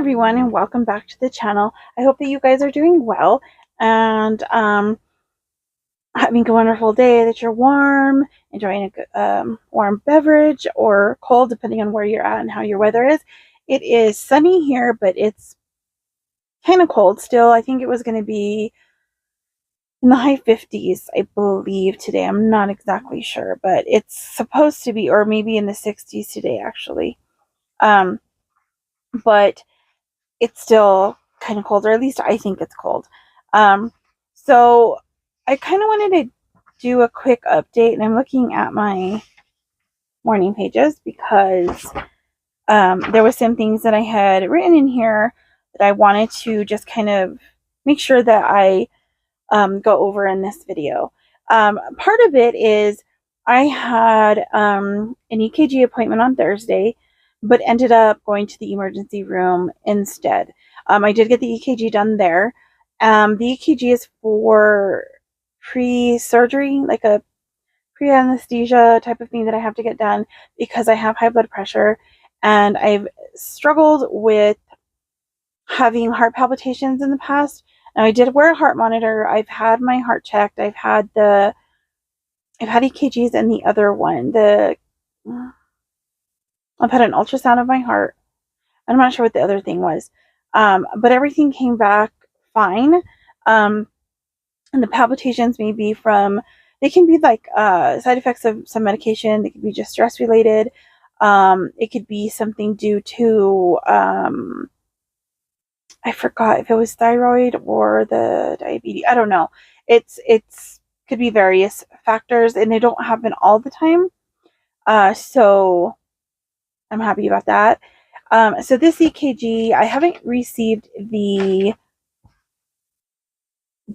everyone, and welcome back to the channel. I hope that you guys are doing well and having a wonderful day, that you're warm, enjoying a warm beverage or cold, depending on where you're at and how your weather is. It is sunny here, but it's kind of cold still. I think it was going to be in the high 50s, I believe, today. I'm not exactly sure, but it's supposed to be, or maybe in the 60s today, actually. But it's still kind of cold, or at least I think it's cold. So I kind of wanted to do a quick update, and I'm looking at my morning pages because there were some things that I had written in here that I wanted to just kind of make sure that I go over in this video. Part of it is I had an EKG appointment on Thursday, but ended up going to the emergency room instead. I did get the EKG done there. The EKG is for pre-surgery, like a pre-anesthesia type of thing that I have to get done because I have high blood pressure and I've struggled with having heart palpitations in the past. Now, I did wear a heart monitor. I've had my heart checked. I've had EKGs and the other one. I've had an ultrasound of my heart. I'm not sure what the other thing was. But everything came back fine. And the palpitations may be they can be like side effects of some medication. They could be just stress related. It could be something due to I forgot if it was thyroid or the diabetes. I don't know. It's could be various factors, and they don't happen all the time. So I'm happy about that. So this EKG, I haven't received the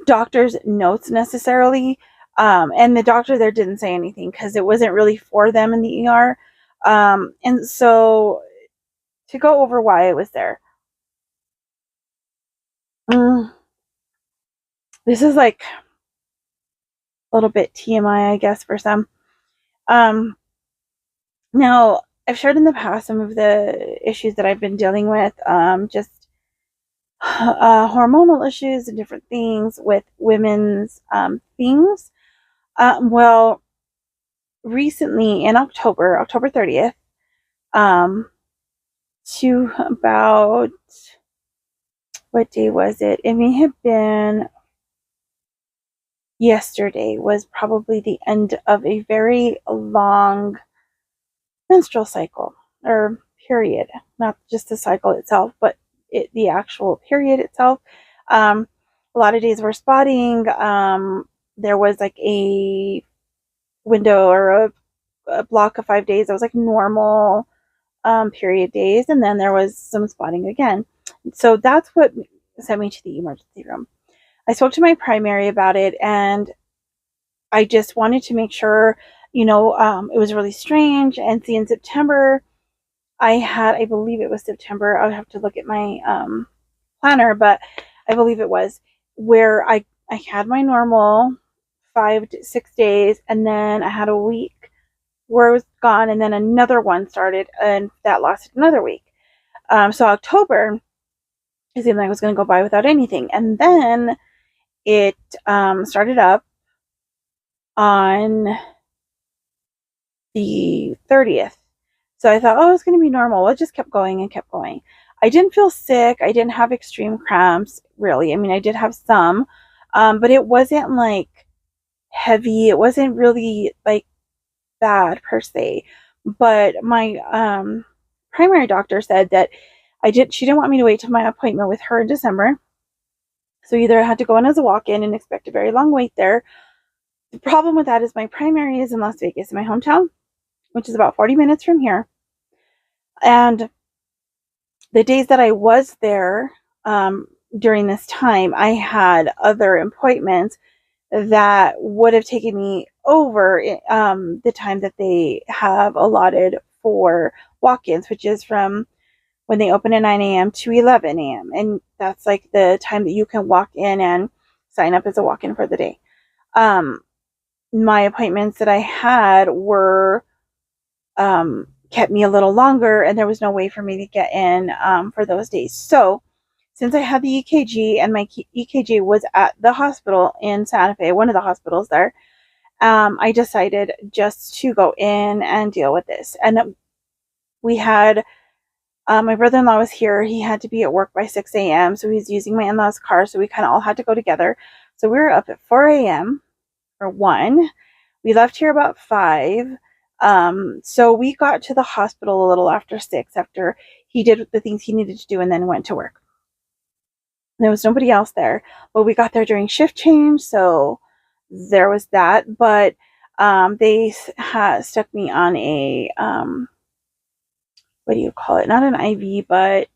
doctor's notes necessarily. And the doctor there didn't say anything because it wasn't really for them in the ER. And so to go over why it was there. This is like a little bit TMI, I guess, for some. Now, I've shared in the past some of the issues that I've been dealing with, just hormonal issues and different things with women's things. Well, recently in October 30th, to about, what day was it? It may have been yesterday, was probably the end of a very long menstrual cycle or period, not just the cycle itself, but the actual period itself. A lot of days were spotting. There was like a window or a block of 5 days that was like normal period days, and then there was some spotting again. So that's what sent me to the emergency room. I spoke to my primary about it, and I just wanted to make sure, it was really strange. And see, in September, I believe it was September, I would have to look at my planner, but I believe it was, where I had my normal 5 to 6 days, and then I had a week where it was gone, and then another one started, and that lasted another week. So October, it seemed like I was going to go by without anything, and then it started up on the 30th. So I thought, it's going to be normal. Well, it just kept going and kept going. I didn't feel sick. I didn't have extreme cramps, really. I mean, I did have some, but it wasn't like heavy. It wasn't really like bad per se. But my primary doctor said that she didn't want me to wait till my appointment with her in December. So either I had to go in as a walk-in and expect a very long wait there. The problem with that is my primary is in Las Vegas, in my hometown, which is about 40 minutes from here. And the days that I was there during this time, I had other appointments that would have taken me over the time that they have allotted for walk-ins, which is from when they open at 9 a.m. to 11 a.m. And that's like the time that you can walk in and sign up as a walk-in for the day. My appointments that I had were kept me a little longer, and there was no way for me to get in for those days. So since I had the EKG, and my EKG was at the hospital in Santa Fe, one of the hospitals there, I decided just to go in and deal with this. And we had, my brother-in-law was here. He had to be at work by 6 a.m. So he's using my in-laws' car. So we kind of all had to go together. So we were up at 4 a.m. or 1. We left here about 5. So we got to the hospital a little after 6, after he did the things he needed to do, and then went to work. There was nobody else there, but we got there during shift change, so there was that. But they stuck me on a what do you call it? Not an IV, but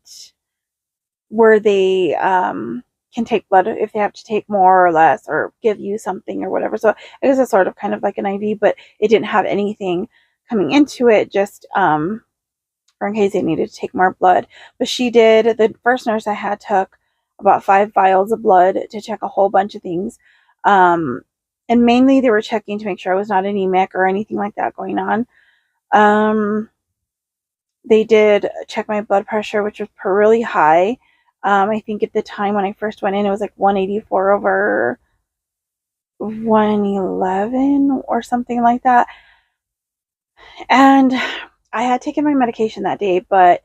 where they can take blood if they have to take more or less, or give you something or whatever. So it was a sort of kind of like an IV, but it didn't have anything coming into it, just or in case they needed to take more blood. But she did. The first nurse I had took about 5 vials of blood to check a whole bunch of things. And mainly they were checking to make sure I was not anemic or anything like that going on. They did check my blood pressure, which was really high. I think at the time when I first went in, it was like 184 over 111 or something like that. And I had taken my medication that day, but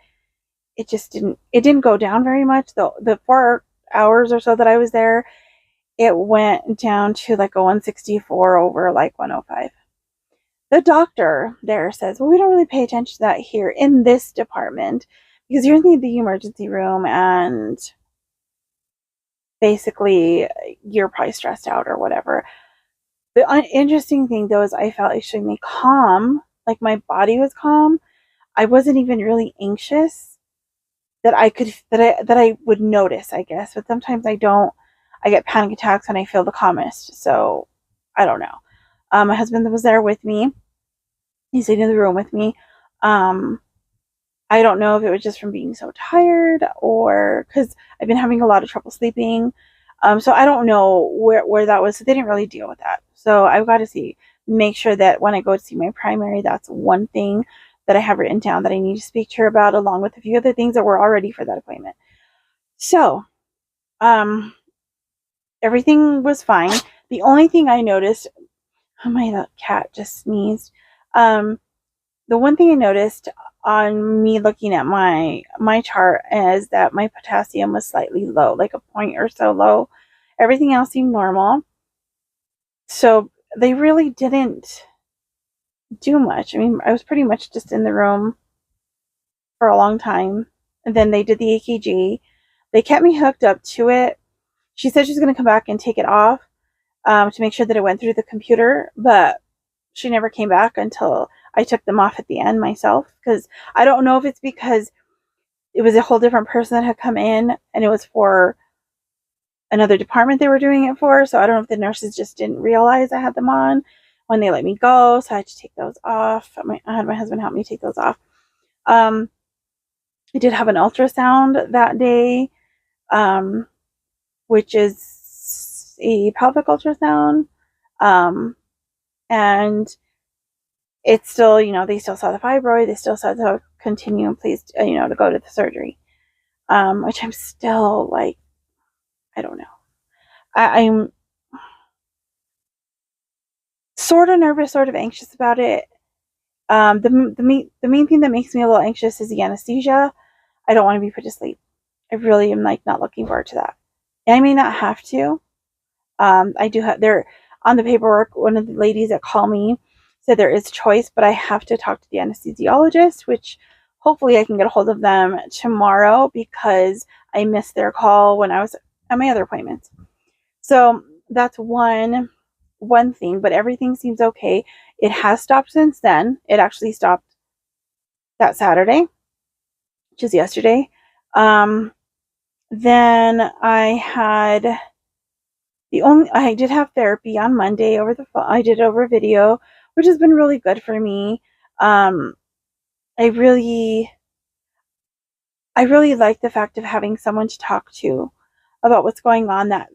it just didn't go down very much. The 4 hours or so that I was there, it went down to like a 164 over like 105. The doctor there says, well, we don't really pay attention to that here in this department because you're in the emergency room and basically you're probably stressed out or whatever. The interesting thing though is I felt extremely calm, like my body was calm. I wasn't even really anxious that I would notice, I guess. But sometimes I don't. I get panic attacks when I feel the calmest. So I don't know. My husband was there with me. He's sitting in the room with me. I don't know if it was just from being so tired or because I've been having a lot of trouble sleeping. So I don't know where that was. So they didn't really deal with that. So I've got to make sure that when I go to see my primary, that's one thing that I have written down that I need to speak to her about, along with a few other things that were all ready for that appointment. So, everything was fine. The only thing I noticed, oh, my cat just sneezed. The one thing I noticed on me looking at my chart is that my potassium was slightly low, like a point or so low. Everything else seemed normal. So they really didn't do much. I mean, I was pretty much just in the room for a long time. And then they did the EKG. They kept me hooked up to it. She said she's going to come back and take it off to make sure that it went through the computer, but she never came back until I took them off at the end myself, because I don't know if it's because it was a whole different person that had come in and it was for another department they were doing it for. So I don't know if the nurses just didn't realize I had them on when they let me go. So I had to take those off. I had my husband help me take those off. I did have an ultrasound that day, which is a pelvic ultrasound. And it's still, they still saw the fibroid. They still said to continue, please, to go to the surgery. Which I'm still like, I don't know. I'm sort of nervous, sort of anxious about it. The main thing that makes me a little anxious is the anesthesia. I don't want to be put to sleep. I really am not looking forward to that. And I may not have to. I do have there on the paperwork. One of the ladies that call me said there is choice, but I have to talk to the anesthesiologist, which hopefully I can get a hold of them tomorrow because I missed their call when I was at my other appointments. So that's one thing, but everything seems okay. It has stopped since then. It actually stopped that Saturday, which is yesterday. Then I did have therapy on Monday over the phone. I did over video, which has been really good for me. I really like the fact of having someone to talk to about what's going on that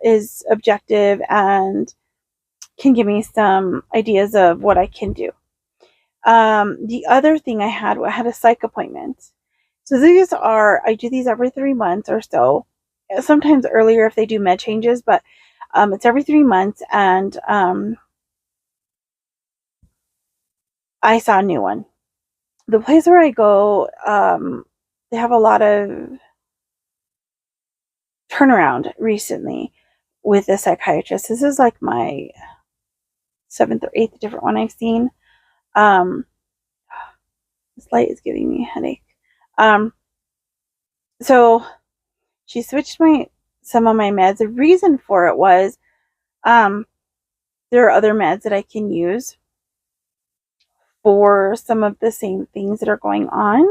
is objective and can give me some ideas of what I can do. The other thing I had a psych appointment. So I do these every 3 months or so. Sometimes earlier if they do med changes, but it's every 3 months, and I saw a new one. The place where I go, they have a lot of turnaround recently with a psychiatrist. This is like my 7th or 8th different one I've seen. Um, this light is giving me a headache. So she switched some of my meds. The reason for it was there are other meds that I can use for some of the same things that are going on,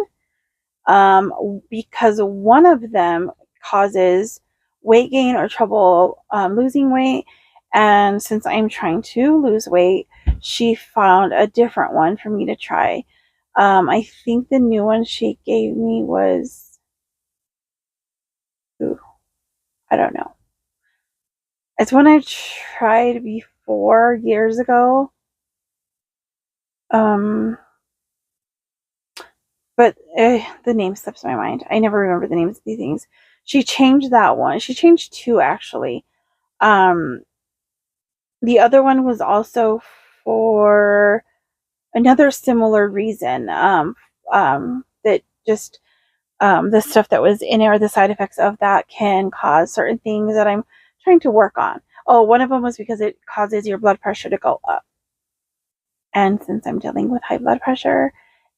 because one of them causes weight gain or trouble losing weight. And since I'm trying to lose weight, she found a different one for me to try. I think the new one she gave me was, I don't know. It's one I tried before years ago. But the name slips my mind. I never remember the names of these things. She changed that one. She changed two, actually. Um, the other one was also for another similar reason. That just the stuff that was in it, or the side effects of that, can cause certain things that I'm trying to work on. Oh, one of them was because it causes your blood pressure to go up. And since I'm dealing with high blood pressure,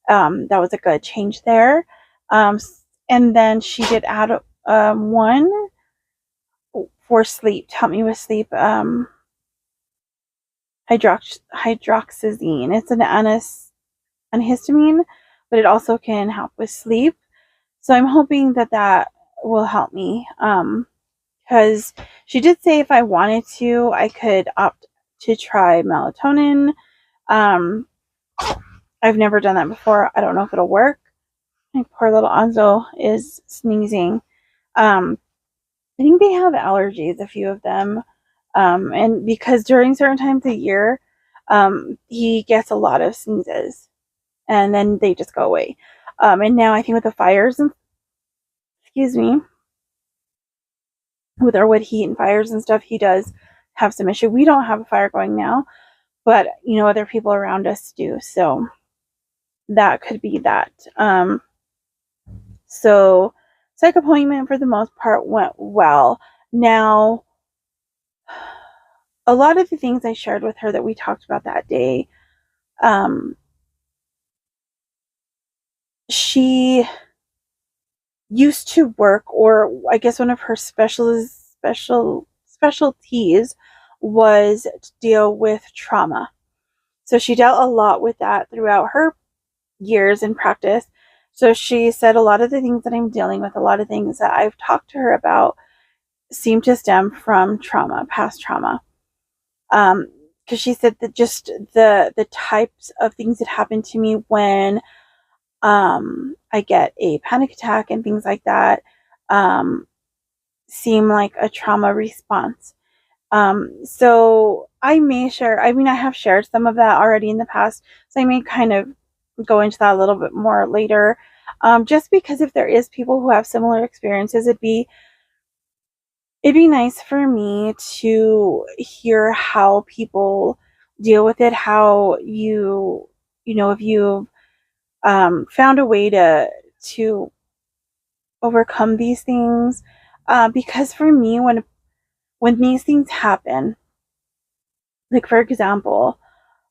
that was a good change there. And then she did add one for sleep, to help me with sleep, hydroxyzine. It's an antihistamine, but it also can help with sleep. So I'm hoping that will help me, because she did say if I wanted to, I could opt to try melatonin. I've never done that before. I don't know if it'll work. My poor little Anzo is sneezing. I think they have allergies, a few of them. And because during certain times of year, he gets a lot of sneezes and then they just go away. And now I think with the fires, excuse me, with our wood heat and fires and stuff, he does have some issue. We don't have a fire going now, but other people around us do. So that could be that. So psych appointment for the most part went well. Now, a lot of the things I shared with her that we talked about that day, she used to work, or I guess one of her specialties was to deal with trauma. So she dealt a lot with that throughout her years in practice. So she said a lot of the things that I'm dealing with, a lot of things that I've talked to her about, seem to stem from trauma, past trauma. Because she said that just the types of things that happen to me when I get a panic attack and things like that seem like a trauma response. So I may share, I mean, I have shared some of that already in the past, so I may kind of go into that a little bit more later. Just because if there is people who have similar experiences, it'd be nice for me to hear how people deal with it, how if you've found a way to overcome these things. Because for me, when these things happen, like for example,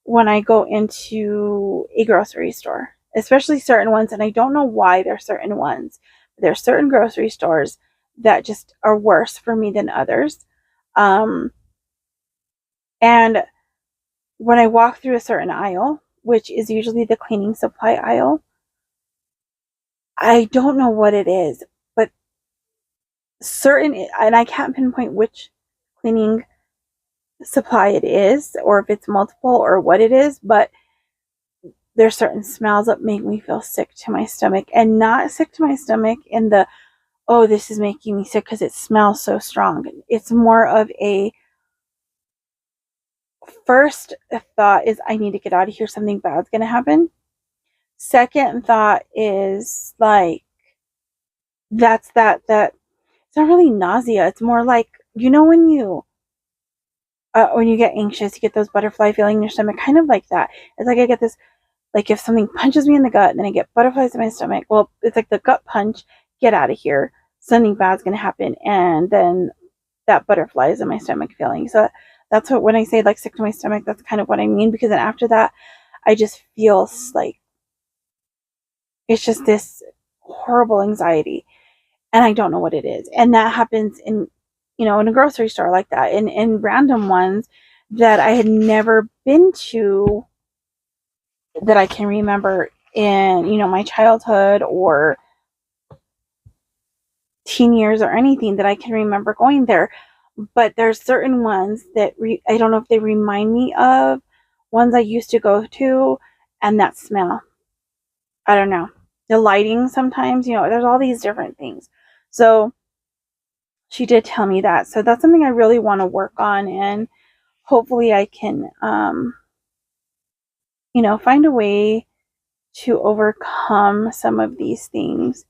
when I go into a grocery store, especially certain ones, and I don't know why there are certain ones, but there are certain grocery stores that just are worse for me than others. And when I walk through a certain aisle, which is usually the cleaning supply aisle, I don't know what it is, but and I can't pinpoint which cleaning supply it is, or if it's multiple, or what it is, but there's certain smells that make me feel sick to my stomach, and not sick to my stomach in the, oh, this is making me sick because it smells so strong. It's more of a first thought is I need to get out of here. Something bad's going to happen. Second thought is like, that's that it's not really nausea. It's more like, when you get anxious, you get those butterfly feeling in your stomach, kind of like that. It's like I get this, like if something punches me in the gut and then I get butterflies in my stomach. Well, it's like the gut punch, get out of here. Something bad's going to happen. And then that butterflies in my stomach feeling. So that's what, when I say like sick to my stomach, that's kind of what I mean. Because then after that, I just feel like it's just this horrible anxiety. And I don't know what it is. And that happens in a grocery store like that, in random ones that I had never been to, that I can remember in, my childhood or teen years or anything, that I can remember going there. But there's certain ones that I don't know if they remind me of ones I used to go to, and that smell. I don't know. The lighting sometimes, there's all these different things. So she did tell me that. So that's something I really want to work on, and hopefully I can, find a way to overcome some of these things.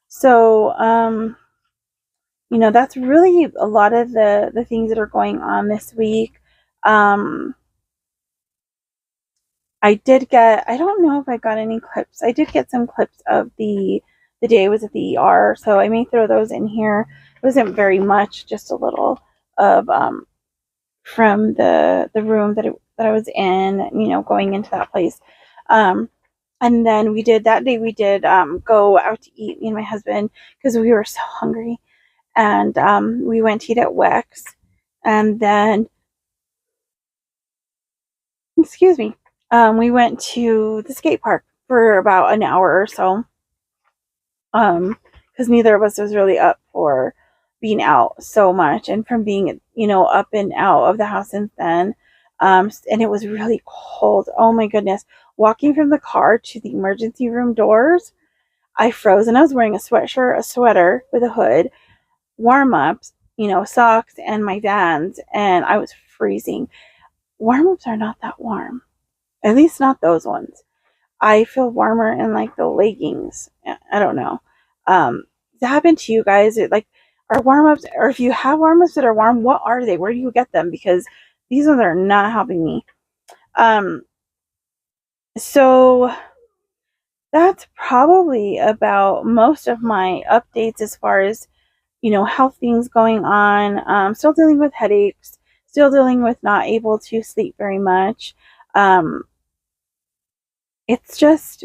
So, that's really a lot of the things that are going on this week. I don't know if I got any clips. I did get some clips of the day I was at the ER, so I may throw those in here. It wasn't very much, just a little of, from the room that I was in, going into that place. And then we did go out to eat, me and my husband, because we were so hungry. And we went to eat at Wex. And then, excuse me, we went to the skate park for about an hour or so. Because neither of us was really up for being out so much, and from being, up and out of the house since then. And it was really cold. Oh my goodness. Walking from the car to the emergency room doors, I froze, and I was wearing a sweatshirt, a sweater with a hood, warm ups, socks, and my Vans, and I was freezing. Warm ups are not that warm, at least not those ones. I feel warmer in like the leggings. I don't know. Does that happen to you guys? Are warm ups, or if you have warm ups that are warm, what are they? Where do you get them? Because these ones are not helping me. So that's probably about most of my updates as far as, health things going on. Still dealing with headaches, still dealing with not able to sleep very much. It's just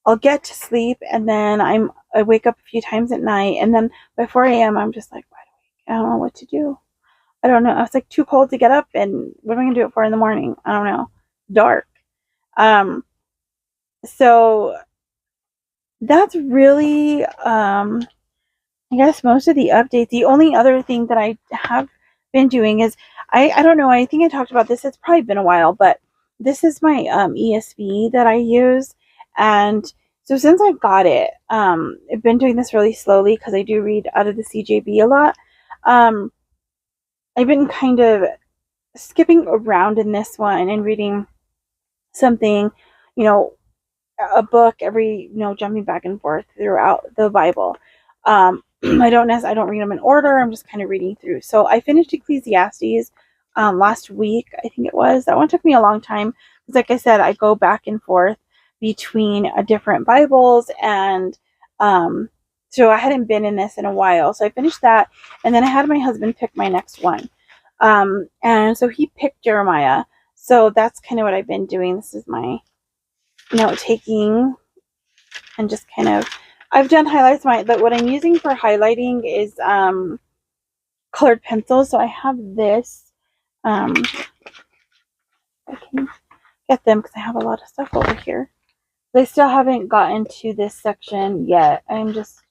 I'll get to sleep, and then I wake up a few times at night, and then by 4 a.m. I'm just like wide awake. I don't know what to do. I don't know. I was like too cold to get up, and what am I gonna do at 4 in the morning? I don't know. Dark. So that's really, I guess, most of the updates. The only other thing that I have been doing is, I don't know, I think I talked about this. It's probably been a while, but this is my ESV that I use. And so since I got it, I've been doing this really slowly because I do read out of the CJB a lot. I've been kind of skipping around in this one and reading something, a book every, jumping back and forth throughout the Bible. I don't read them in order. I'm just kind of reading through. So I finished Ecclesiastes last week, I think it was. That one took me a long time because, like I said, I go back and forth between different Bibles, and so I hadn't been in this in a while. So I finished that, and then I had my husband pick my next one, and so he picked Jeremiah. So that's kind of what I've been doing. This is my note taking, and just kind of, I've done highlights. But what I'm using for highlighting is colored pencils. So I have this. I can get them because I have a lot of stuff over here. But I still haven't gotten to this section yet. I'm just,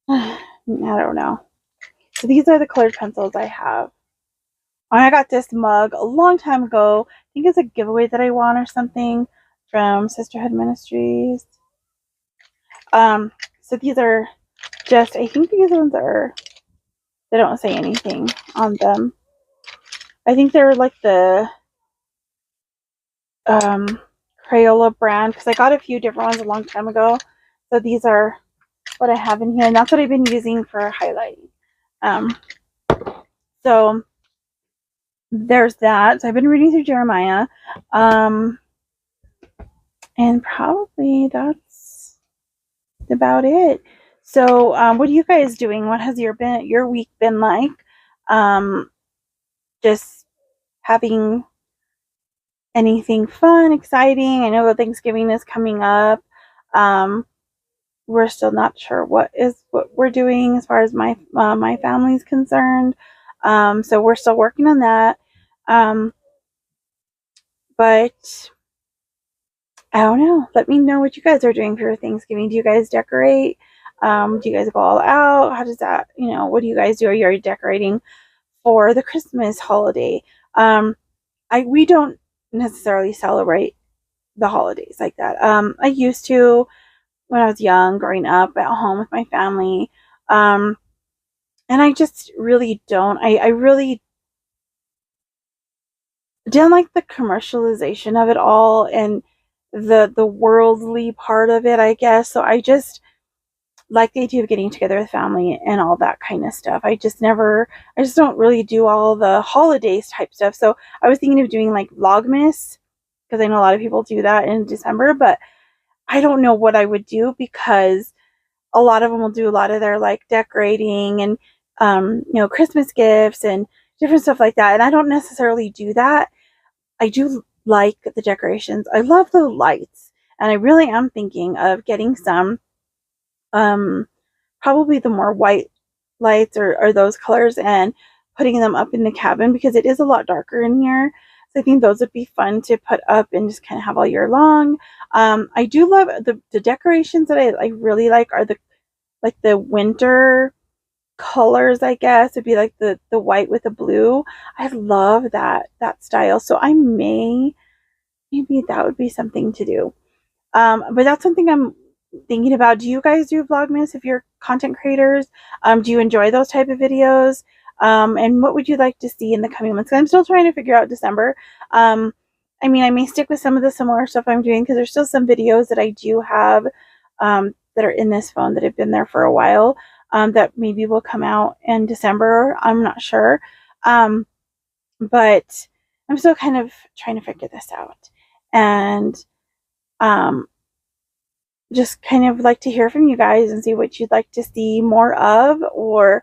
I don't know. So these are the colored pencils I have. And I got this mug a long time ago. I think it's a giveaway that I won or something from Sisterhood Ministries. So these are just, I think these ones are, they don't say anything on them. I think they're like the Crayola brand, because I got a few different ones a long time ago. So these are what I have in here, and that's what I've been using for highlighting. So there's that. So I've been reading through Jeremiah. And probably that's about it. So what are you guys doing? What has your week been like? Just having anything fun, exciting? I know that Thanksgiving is coming up. We're still not sure what we're doing as far as my family's concerned. So we're still working on that. But I don't know. Let me know what you guys are doing for Thanksgiving. Do you guys decorate? Do you guys go all out? How does that, what do you guys do? Are you already decorating for the Christmas holiday? We don't necessarily celebrate the holidays like that. I used to when I was young, growing up at home with my family. And I just really don't. I really didn't like the commercialization of it all and the worldly part of it, I guess. So I just like the idea of getting together with family and all that kind of stuff. I just don't really do all the holidays type stuff. So I was thinking of doing like Vlogmas, because I know a lot of people do that in December, but I don't know what I would do, because a lot of them will do a lot of their like decorating and Christmas gifts and different stuff like that. And I don't necessarily do that. I do like the decorations. I love the lights, and I really am thinking of getting some probably the more white lights or those colors, and putting them up in the cabin, because it is a lot darker in here. So I think those would be fun to put up and just kind of have all year long. I do love the decorations that I really like are the winter colors, I guess. It'd be like the white with the blue. I love that style. So maybe that would be something to do. But that's something I'm thinking about. Do you guys do Vlogmas if you're content creators? Do you enjoy those type of videos? And what would you like to see in the coming months? I'm still trying to figure out December. I mean, I may stick with some of the similar stuff I'm doing, because there's still some videos that I do have that are in this phone that have been there for a while, that maybe will come out in December. I'm not sure. But I'm still kind of trying to figure this out. And just kind of like to hear from you guys and see what you'd like to see more of, or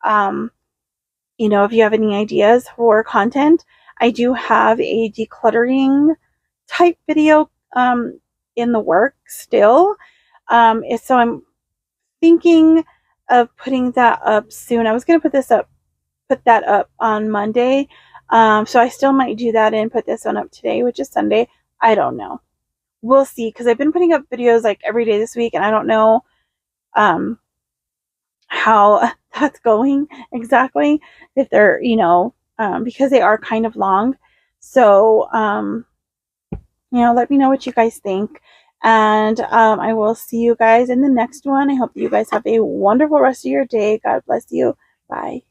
if you have any ideas for content. I do have a decluttering type video in the works still. So I'm thinking of putting that up soon. I was going to put that up on Monday. So I still might do that and put this one up today, which is Sunday. I don't know. We'll see, because I've been putting up videos like every day this week, and I don't know how that's going exactly, if they're because they are kind of long. So let me know what you guys think, and I will see you guys in the next one. I hope you guys have a wonderful rest of your day. God bless you. Bye.